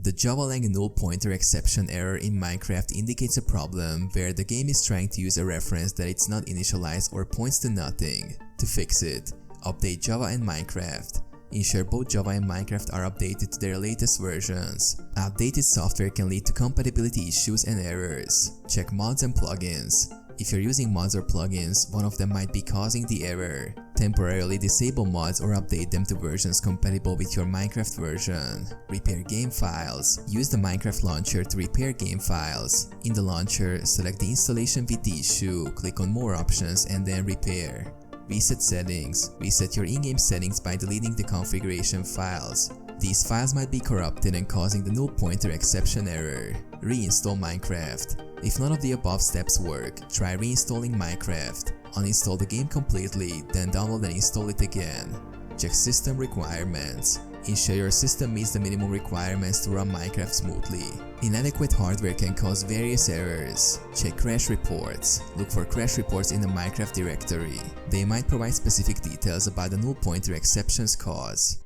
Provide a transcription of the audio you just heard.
The java.lang.NullPointerException error in Minecraft indicates a problem where the game is trying to use a reference that it's not initialized or points to nothing. To fix it, update Java and Minecraft. Ensure both Java and Minecraft are updated to their latest versions. Outdated software can lead to compatibility issues and errors. Check mods and plugins. If you're using mods or plugins, one of them might be causing the error. Temporarily disable mods or update them to versions compatible with your Minecraft version. Repair game files. Use the Minecraft launcher to repair game files. In the launcher, select the installation with the issue, click on more options and then repair. Reset settings. Reset your in-game settings by deleting the configuration files. These files might be corrupted and causing the null pointer exception error. Reinstall Minecraft. If none of the above steps work, try reinstalling Minecraft. Uninstall the game completely, then download and install it again. Check system requirements. Ensure your system meets the minimum requirements to run Minecraft smoothly. Inadequate hardware can cause various errors. Check crash reports. Look for crash reports in the Minecraft directory. They might provide specific details about the null pointer exception's cause.